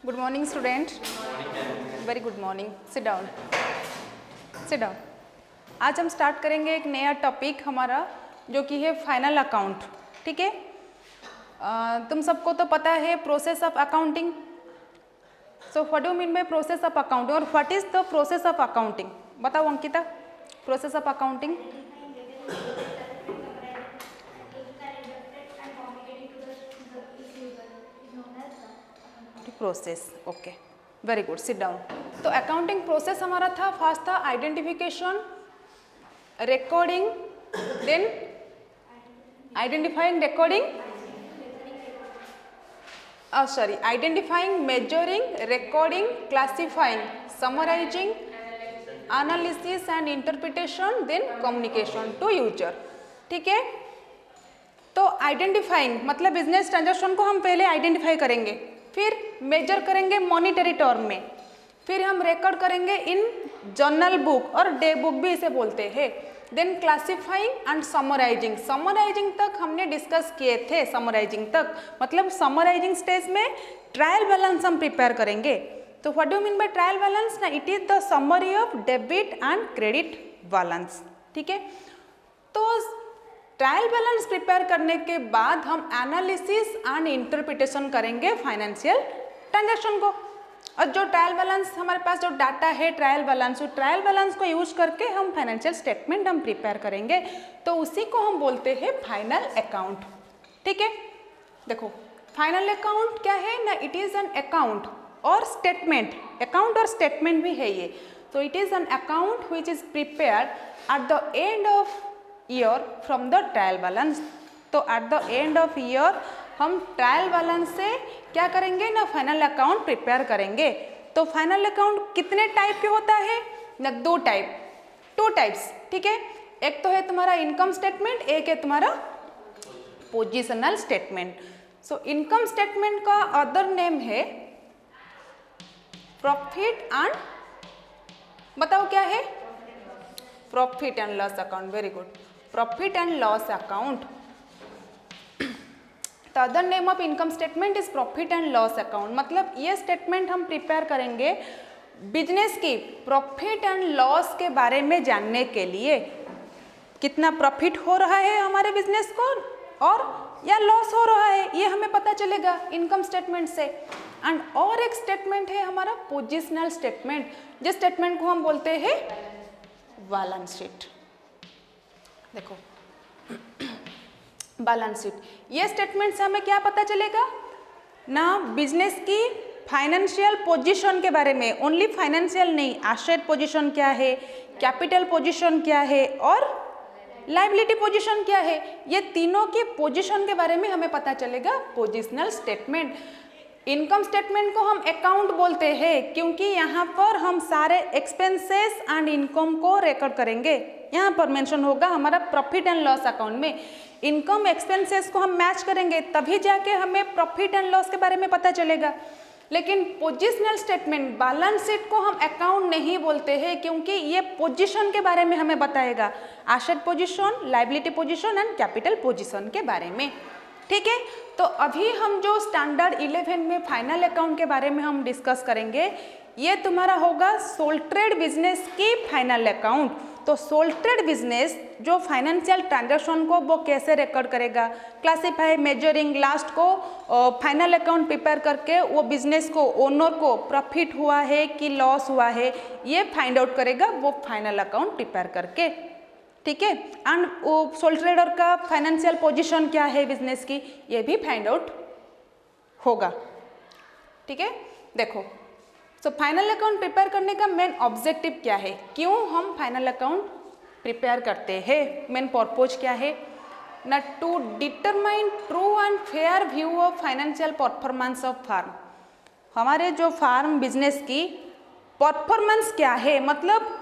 Good morning, student. Very good morning. Sit down. Sit down. आज हम start करेंगे एक नया टॉपिक हमारा जो कि है फाइनल अकाउंट. ठीक है. तुम सबको तो पता है process of accounting. So what do mean by process of accounting और what is the process of accounting? बताओ Ankita, process of accounting. Process. Okay, very good. Sit down. तो अकाउंटिंग प्रोसेस हमारा था, फर्स्ट था identification, recording, then identifying, recording, sorry identifying, measuring, recording, classifying, summarising, analysis and interpretation, then communication to user. ठीक है. तो identifying मतलब business transaction को हम पहले आइडेंटिफाई करेंगे, फिर मेजर करेंगे मॉनिटरी टर्म में, फिर हम रिकॉर्ड करेंगे इन जर्नल बुक और डे बुक भी इसे बोलते हैं. Then classifying and summarising. Summarising तक हमने डिस्कस किए थे. समराइजिंग तक मतलब समराइजिंग स्टेज में ट्रायल बैलेंस हम प्रिपेयर करेंगे. तो what do mean by trial balance? ना, it is the summary of debit and credit balance. ठीक है. तो ट्रायल बैलेंस प्रिपेयर करने के बाद हम एनालिसिस एंड इंटरप्रिटेशन करेंगे फाइनेंशियल ट्रांजैक्शन को. और जो ट्रायल बैलेंस हमारे पास जो डाटा है ट्रायल बैलेंस, वो ट्रायल बैलेंस को यूज करके हम फाइनेंशियल स्टेटमेंट हम प्रिपेयर करेंगे. तो उसी को हम बोलते हैं फाइनल अकाउंट. ठीक है. देखो फाइनल अकाउंट क्या है ना, इट इज एन अकाउंट और स्टेटमेंट. अकाउंट और स्टेटमेंट भी है ये. तो it is an account which is prepared at the end of year from the trial balance. तो at the end of year हम ट्रायल बैलेंस से क्या करेंगे ना, फाइनल अकाउंट प्रिपेयर करेंगे. तो फाइनल अकाउंट कितने टाइप के होता है ना? Two types. ठीक है. एक तो है तुम्हारा इनकम स्टेटमेंट, एक है तुम्हारा positional statement. So income statement का अदर नेम है प्रॉफिट एंड, बताओ क्या है? Profit and loss account. Very good. Profit and loss account. The other name of income statement is profit and loss account. मतलब ये स्टेटमेंट हम prepare करेंगे business की प्रॉफिट एंड लॉस के बारे में जानने के लिए. कितना प्रॉफिट हो रहा है हमारे बिजनेस को और या लॉस हो रहा है, ये हमें पता चलेगा इनकम स्टेटमेंट से. एंड और एक स्टेटमेंट है हमारा पोजिशनल स्टेटमेंट, जिस स्टेटमेंट को हम बोलते हैं बैलेंस शीट. देखो बैलेंस शीट, ये स्टेटमेंट से हमें क्या पता चलेगा ना, बिजनेस की फाइनेंशियल पोजीशन के बारे में. ओनली फाइनेंशियल नहीं, एसेट पोजीशन क्या है, कैपिटल पोजीशन क्या है और लायबिलिटी पोजीशन क्या है, ये तीनों की पोजीशन के बारे में हमें पता चलेगा पोजिशनल स्टेटमेंट. इनकम स्टेटमेंट को हम अकाउंट बोलते हैं क्योंकि यहाँ पर हम सारे एक्सपेंसेस एंड इनकम को रिकॉर्ड करेंगे. यहाँ पर मेंशन होगा हमारा प्रॉफिट एंड लॉस अकाउंट में इनकम एक्सपेंसेस को हम मैच करेंगे, तभी जाके हमें प्रॉफिट एंड लॉस के बारे में पता चलेगा. लेकिन पोजिशनल स्टेटमेंट बैलेंस शीट को हम अकाउंट नहीं बोलते हैं क्योंकि ये पोजीशन के बारे में हमें बताएगा, asset position, liability position and capital position के बारे में. ठीक है. तो अभी हम जो स्टैंडर्ड 11 में फाइनल अकाउंट के बारे में हम डिस्कस करेंगे, ये तुम्हारा होगा सोल ट्रेड बिजनेस की फाइनल अकाउंट. तो सोल ट्रेड बिजनेस जो फाइनेंशियल ट्रांजैक्शन को वो कैसे रिकॉर्ड करेगा, क्लासिफाई, मेजरिंग, लास्ट को फाइनल अकाउंट प्रिपेयर करके वो बिजनेस को, ओनर को प्रॉफिट हुआ है कि लॉस हुआ है, ये फाइंड आउट करेगा वो फाइनल अकाउंट प्रिपेयर करके. ठीक है. एंड सोल ट्रेडर का फाइनेंशियल पोजीशन क्या है बिजनेस की, ये भी फाइंड आउट होगा. ठीक है. देखो सो फाइनल अकाउंट प्रिपेयर करने का मेन ऑब्जेक्टिव क्या है, क्यों हम फाइनल अकाउंट प्रिपेयर करते हैं, मेन पर्पज क्या है ना, to determine true and fair view of financial performance of firm. हमारे जो फार्म बिजनेस की परफॉर्मेंस क्या है, मतलब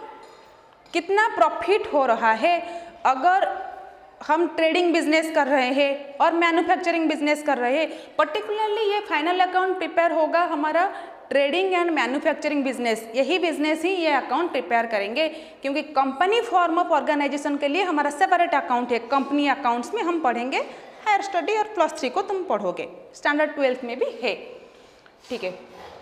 कितना प्रॉफिट हो रहा है. अगर हम ट्रेडिंग बिजनेस कर रहे हैं और मैन्युफैक्चरिंग बिजनेस कर रहे हैं, पर्टिकुलरली ये फाइनल अकाउंट प्रिपेयर होगा हमारा ट्रेडिंग एंड मैन्युफैक्चरिंग बिजनेस. यही बिजनेस ही ये अकाउंट प्रिपेयर करेंगे क्योंकि कंपनी फॉर्म ऑफ ऑर्गेनाइजेशन के लिए हमारा सेपरेट अकाउंट है. कंपनी अकाउंट्स में हम पढ़ेंगे, हायर स्टडी और +3 को तुम पढ़ोगे, स्टैंडर्ड 12th में भी है. ठीक है.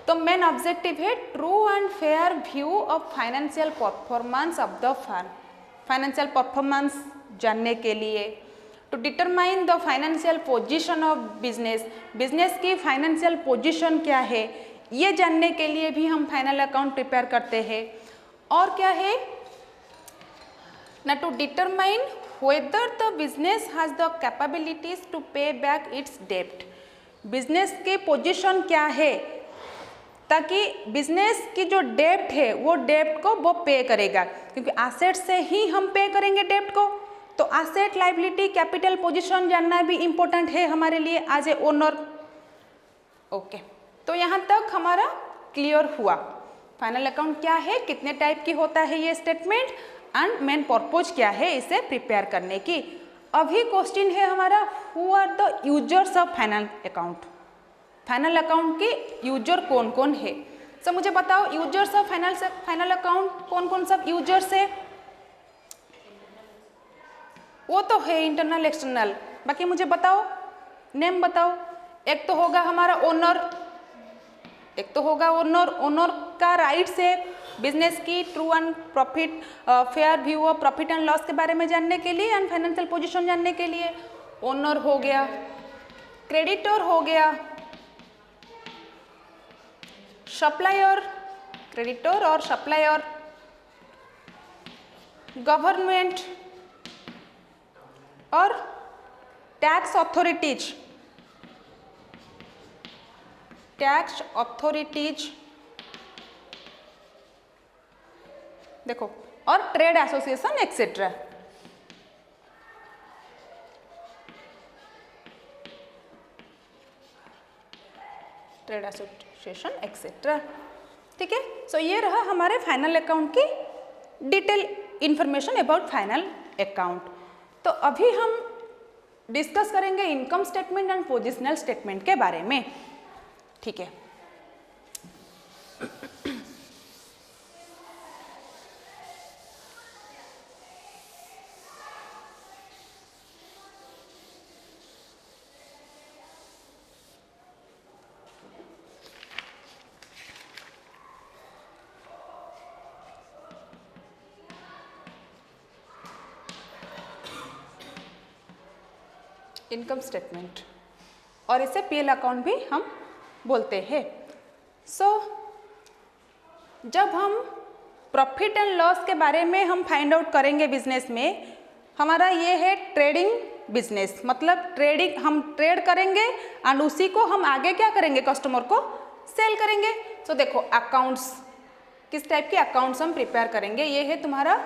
तो मेन ऑब्जेक्टिव है true and fair view of financial performance of the firm. Financial performance जानने के लिए, to determine the financial position of business, business की फाइनेंशियल पोजीशन क्या है ये जानने के लिए भी हम फाइनल अकाउंट प्रिपेयर करते हैं। और क्या है ना, to determine whether the business has the capabilities to pay back its debt। Business की पोजीशन क्या है ताकि बिजनेस की जो डेब्ट है वो डेब्ट को वो पे करेगा, क्योंकि एसेट से ही हम पे करेंगे डेब्ट को। तो एसेट, लायबिलिटी, कैपिटल पोजीशन जानना भी इम्पोर्टेंट है हमारे लिए एज ए ओनर। ओके, तो यहाँ तक हमारा क्लियर हुआ फाइनल अकाउंट क्या है, कितने टाइप की होता है ये स्टेटमेंट, एंड मेन पर्पज क्या है इसे प्रिपेयर करने की। अभी क्वेश्चन है हमारा, who are the users of final account. Final account के यूजर कौन कौन है? सो मुझे बताओ यूजर्स ऑफ फाइनल अकाउंट कौन कौन सब यूजर्स है? वो तो है इंटरनल एक्सटर्नल, बाकी मुझे बताओ, नेम बताओ। एक तो होगा हमारा ओनर, एक तो होगा ओनर। ओनर का राइट्स है बिजनेस की true and profit fair view of profit and loss के बारे में जानने के लिए एंड फाइनेंशियल पोजीशन जानने के लिए। ओनर हो गया, क्रेडिटर हो गया, सप्लायर, क्रेडिटर और सप्लायर, गवर्नमेंट और टैक्स अथॉरिटीज, टैक्स अथॉरिटीज देखो, और trade association etcetera. Trade association etcetera, ठीक है। सो ये रहा हमारे फाइनल अकाउंट की detail information about final account. तो अभी हम डिस्कस करेंगे income statement and positional statement के बारे में, ठीक है। इनकम स्टेटमेंट, और इसे पीएल अकाउंट भी हम बोलते हैं। सो जब हम प्रॉफिट एंड लॉस के बारे में हम फाइंड आउट करेंगे बिजनेस में, हमारा ये है ट्रेडिंग बिजनेस, मतलब ट्रेडिंग, हम ट्रेड करेंगे एंड उसी को हम आगे क्या करेंगे, कस्टमर को सेल करेंगे। सो देखो अकाउंट्स, किस टाइप के अकाउंट्स हम प्रिपेयर करेंगे, ये है तुम्हारा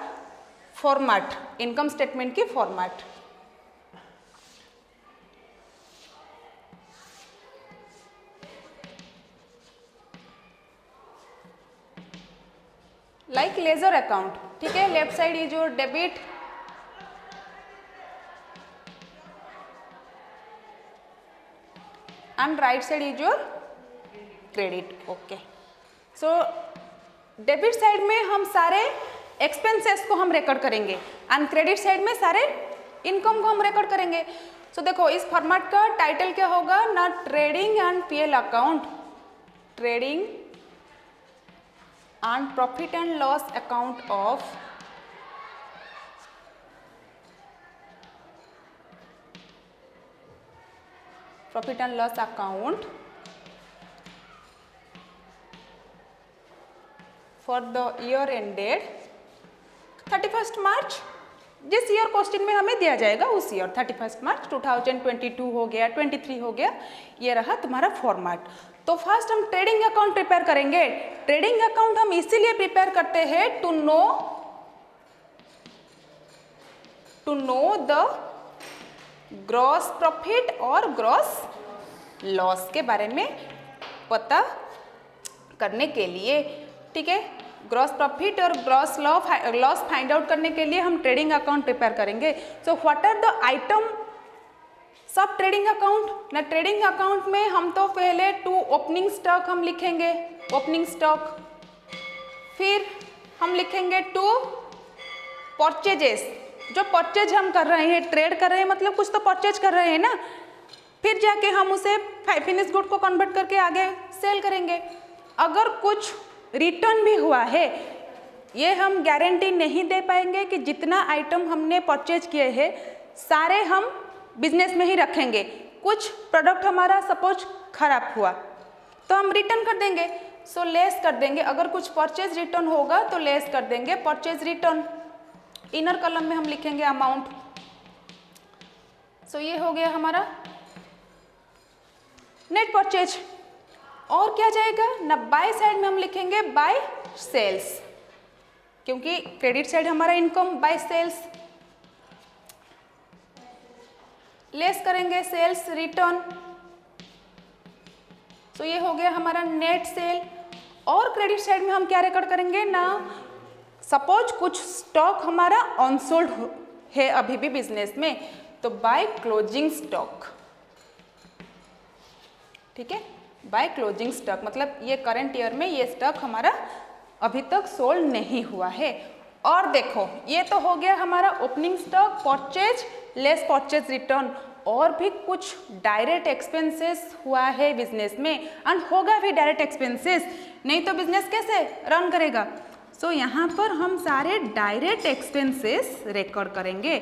फॉर्मेट, इनकम स्टेटमेंट की फॉर्मेट। लाइक लेजर अकाउंट, ठीक है। Left side is your debit, and right side is your credit. Okay, so debit side में हम सारे एक्सपेंसेस को हम रिकॉर्ड करेंगे एंड क्रेडिट साइड में सारे इनकम को हम रिकॉर्ड करेंगे। सो देखो इस फॉर्मेट का टाइटल क्या होगा ना, trading and PL account, trading and profit and loss account of profit and loss account for the year ended 31st मार्च, जिस ईयर क्वेश्चन में हमें दिया जाएगा उस ईयर 31st मार्च 2022 हो गया, 23 हो गया, ये रहा तुम्हारा फॉर्मेट। तो फर्स्ट हम ट्रेडिंग अकाउंट प्रिपेयर करेंगे। ट्रेडिंग अकाउंट हम इसीलिए प्रिपेयर करते हैं to know the gross profit और ग्रॉस लॉस के बारे में पता करने के लिए, ठीक है। ग्रॉस प्रॉफिट और ग्रॉस लॉस फाइंड आउट करने के लिए हम ट्रेडिंग अकाउंट प्रिपेयर करेंगे। So what are the item सब ट्रेडिंग अकाउंट ना, ट्रेडिंग अकाउंट में हम तो पहले टू ओपनिंग स्टॉक हम लिखेंगे, ओपनिंग स्टॉक, फिर हम लिखेंगे टू परचेजेस, जो परचेज हम कर रहे हैं, ट्रेड कर रहे हैं मतलब कुछ तो परचेज कर रहे हैं ना, फिर जाके हम उसे फिनिश गुड को कन्वर्ट करके आगे सेल करेंगे। अगर कुछ रिटर्न भी हुआ है, ये हम गारंटी नहीं दे पाएंगे कि जितना आइटम हमने परचेज किए हैं सारे हम बिजनेस में ही रखेंगे। कुछ प्रोडक्ट हमारा सपोज खराब हुआ तो हम रिटर्न कर देंगे, सो लेस कर देंगे। अगर कुछ परचेज रिटर्न होगा तो लेस कर देंगे परचेज रिटर्न। इनर कॉलम में हम लिखेंगे अमाउंट। सो ये हो गया हमारा नेट परचेज। और क्या जाएगा ना, बाय साइड में हम लिखेंगे बाय सेल्स, क्योंकि क्रेडिट साइड हमारा इनकम बाय सेल्स। लेस करेंगे सेल्स रिटर्न, तो ये हो गया हमारा नेट सेल। और क्रेडिट साइड में हम क्या रिकॉर्ड करेंगे ना, सपोज कुछ स्टॉक हमारा अनसोल्ड है अभी भी बिजनेस में, तो बाय क्लोजिंग स्टॉक। ठीक है, बाय क्लोजिंग स्टॉक मतलब ये करंट ईयर में ये स्टॉक हमारा अभी तक सोल्ड नहीं हुआ है। और देखो ये तो हो गया हमारा opening stock, purchase less purchase return. और भी कुछ डायरेक्ट एक्सपेंसेस हुआ है बिजनेस में, एंड होगा भी डायरेक्ट एक्सपेंसेस, नहीं तो बिजनेस कैसे रन करेगा। सो यहाँ पर हम सारे डायरेक्ट एक्सपेंसेस रिकॉर्ड करेंगे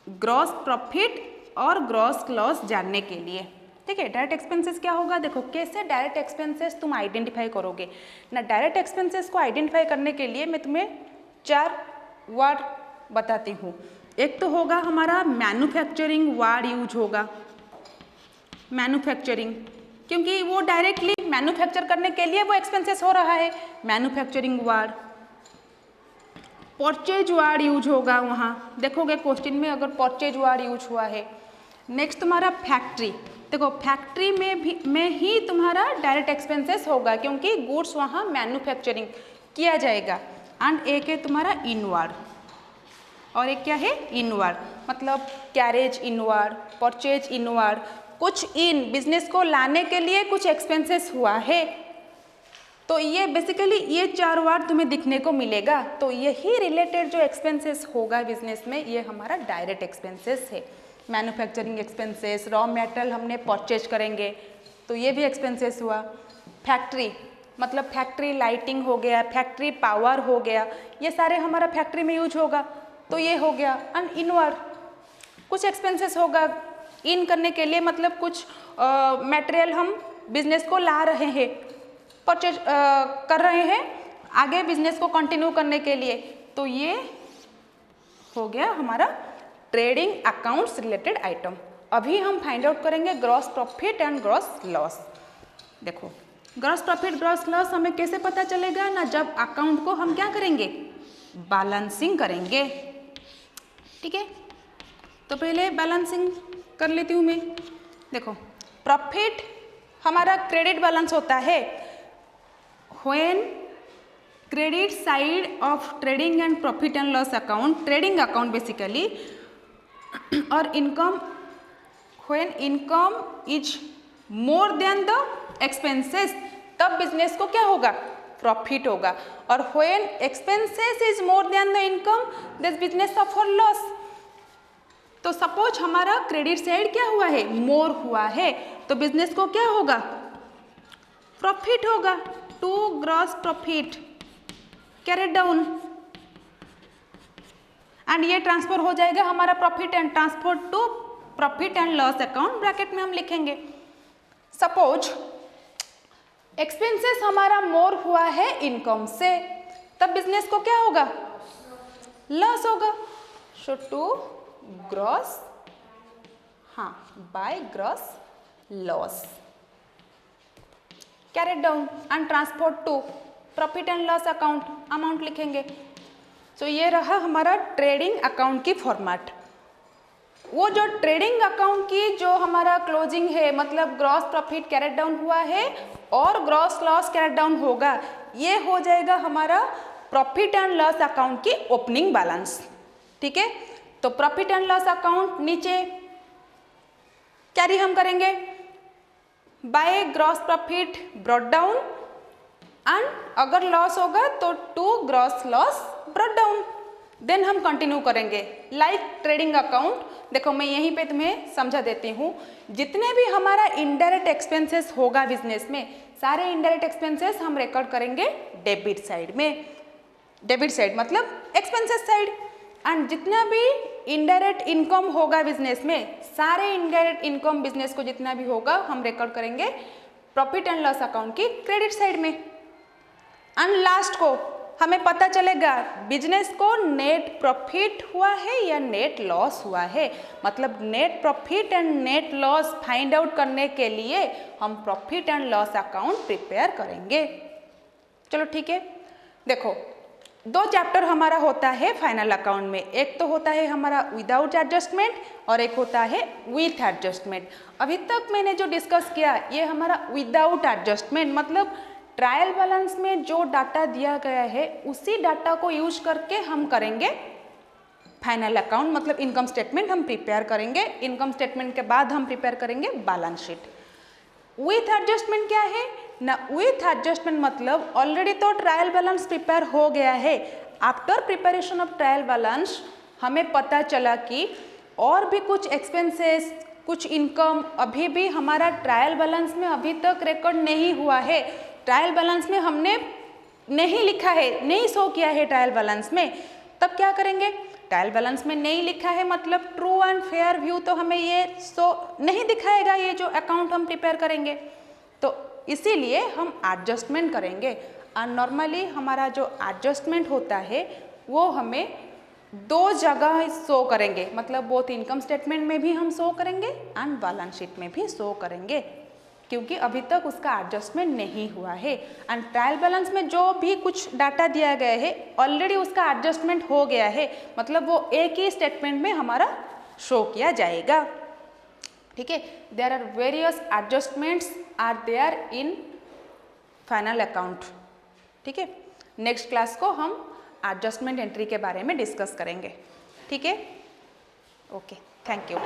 ग्रॉस प्रॉफिट और ग्रॉस लॉस जानने के लिए। ठीक है, डायरेक्ट एक्सपेंसेस क्या होगा, देखो कैसे डायरेक्ट एक्सपेंसेस तुम आइडेंटिफाई करोगे ना। डायरेक्ट एक्सपेंसेस को आइडेंटिफाई करने के लिए मैं तुम्हें 4 वर्ड बताती हूँ। एक तो होगा हमारा मैन्युफैक्चरिंग वर्ड यूज होगा, मैन्युफैक्चरिंग, क्योंकि वो डायरेक्टली मैन्युफैक्चर करने के लिए वो एक्सपेंसेस हो रहा है, manufacturing word. Purchase word use होगा, वहाँ देखोगे क्वेश्चन में अगर परचेज वर्ड यूज हुआ है। नेक्स्ट तुम्हारा फैक्ट्री, देखो फैक्ट्री में ही तुम्हारा डायरेक्ट एक्सपेंसेस होगा, क्योंकि गुड्स वहाँ मैन्युफैक्चरिंग किया जाएगा। एंड एक है तुम्हारा इनवर्ड, और एक क्या है इनवर्ड, मतलब कैरेज इनवर्ड, परचेज इनवर्ड। कुछ इन बिजनेस को लाने के लिए कुछ एक्सपेंसेस हुआ है, तो ये बेसिकली ये 4 वर्ड तुम्हें दिखने को मिलेगा। तो यही रिलेटेड जो एक्सपेंसेस होगा बिजनेस में, ये हमारा डायरेक्ट एक्सपेंसेस है। मैन्युफैक्चरिंग एक्सपेंसेस, रॉ मटेरियल हमने परचेज करेंगे तो ये भी एक्सपेंसेस हुआ। फैक्ट्री मतलब फैक्ट्री लाइटिंग हो गया, फैक्ट्री पावर हो गया, ये सारे हमारा फैक्ट्री में यूज होगा, तो ये हो गया। एंड इनवर्ड कुछ एक्सपेंसेस होगा इन करने के लिए, मतलब कुछ मटेरियल हम बिजनेस को ला रहे हैं, परचेज कर रहे हैं आगे बिजनेस को कंटिन्यू करने के लिए, तो ये हो गया हमारा ट्रेडिंग अकाउंट्स रिलेटेड आइटम। अभी हम फाइंड आउट करेंगे gross profit and gross loss. देखो ग्रॉस प्रॉफिट ग्रॉस लॉस हमें कैसे पता चलेगा ना, जब अकाउंट को हम क्या करेंगे, बैलेंसिंग करेंगे। ठीक है, तो पहले बैलेंसिंग कर लेती हूँ मैं। देखो प्रॉफिट हमारा क्रेडिट बैलेंस होता है when credit side of trading and profit and loss account, trading account basically, और income when income is more than the expenses, तब बिजनेस को क्या होगा, प्रॉफिट होगा। और when expenses is more than the income, this business suffer loss. तो suppose हमारा credit side क्या हुआ है, मोर हुआ है, तो बिजनेस को क्या होगा, प्रॉफिट होगा। To gross profit carried down, and ये ट्रांसफर हो जाएगा हमारा profit and transfer to profit and loss account, bracket में हम लिखेंगे। सपोज एक्सपेंसेस हमारा मोर हुआ है इनकम से, तब बिजनेस को क्या होगा, लॉस होगा। सो टू ग्रॉस, हाँ by gross loss carried down and transfer to profit and loss account, amount लिखेंगे। तो ये रहा हमारा ट्रेडिंग अकाउंट की फॉर्मेट। वो जो ट्रेडिंग अकाउंट की जो हमारा क्लोजिंग है, मतलब ग्रॉस प्रॉफिट कैरेट डाउन हुआ है और ग्रॉस लॉस कैरेट डाउन होगा, ये हो जाएगा हमारा प्रॉफिट एंड लॉस अकाउंट की ओपनिंग बैलेंस। ठीक है, तो प्रॉफिट एंड लॉस अकाउंट नीचे कैरी हम करेंगे by gross profit brought down, and अगर लॉस होगा तो to gross loss brought down, then हम कंटिन्यू करेंगे लाइक ट्रेडिंग अकाउंट। देखो मैं यहीं पे तुम्हें समझा देती हूँ, जितने भी हमारा इनडायरेक्ट एक्सपेंसेस होगा बिजनेस में, सारे इनडायरेक्ट एक्सपेंसेस हम रिकॉर्ड करेंगे डेबिट साइड में। डेबिट साइड मतलब एक्सपेंसेस साइड। एंड जितना भी इनडायरेक्ट इनकम होगा बिजनेस में, सारे इनडायरेक्ट इनकम बिजनेस को जितना भी होगा हम रिकॉर्ड करेंगे प्रॉफिट एंड लॉस अकाउंट की क्रेडिट साइड में। एंड लास्ट को हमें पता चलेगा बिजनेस को नेट प्रॉफिट हुआ है या नेट लॉस हुआ है। मतलब net profit and net loss find out करने के लिए हम profit and loss account prepare करेंगे। चलो ठीक है। देखो 2 चैप्टर हमारा होता है फाइनल अकाउंट में, एक तो होता है हमारा विदाउट एडजस्टमेंट और एक होता है विथ एडजस्टमेंट। अभी तक मैंने जो डिस्कस किया ये हमारा विदाउट एडजस्टमेंट, मतलब ट्रायल बैलेंस में जो डाटा दिया गया है उसी डाटा को यूज करके हम करेंगे फाइनल अकाउंट, मतलब इनकम स्टेटमेंट हम प्रिपेयर करेंगे। इनकम स्टेटमेंट के बाद हम प्रिपेयर करेंगे बैलेंस शीट। विथ एडजस्टमेंट क्या है ना, विथ एडजस्टमेंट मतलब ऑलरेडी तो ट्रायल बैलेंस प्रिपेयर हो गया है। After preparation of trial balance हमें पता चला कि और भी कुछ एक्सपेंसेस, कुछ इनकम अभी भी हमारा ट्रायल बैलेंस में अभी तक रिकॉर्ड नहीं हुआ है। ट्रायल बैलेंस में हमने नहीं लिखा है, नहीं शो किया है ट्रायल बैलेंस में। तब क्या करेंगे, ट्रायल बैलेंस में नहीं लिखा है मतलब ट्रू एंड फेयर व्यू तो हमें ये शो नहीं दिखाएगा, ये जो अकाउंट हम प्रिपेयर करेंगे। तो इसीलिए हम एडजस्टमेंट करेंगे। और नॉर्मली हमारा जो एडजस्टमेंट होता है वो हमें 2 जगह शो करेंगे, मतलब बोथ इनकम स्टेटमेंट में भी हम शो करेंगे एंड बैलेंस शीट में भी शो करेंगे, क्योंकि अभी तक उसका एडजस्टमेंट नहीं हुआ है। एंड ट्रायल बैलेंस में जो भी कुछ डाटा दिया गया है ऑलरेडी उसका एडजस्टमेंट हो गया है, मतलब वो एक ही स्टेटमेंट में हमारा शो किया जाएगा। ठीक है, there are various adjustments are there in final account. ठीक है, नेक्स्ट क्लास को हम एडजस्टमेंट एंट्री के बारे में डिस्कस करेंगे। ठीक है, ओके, थैंक यू।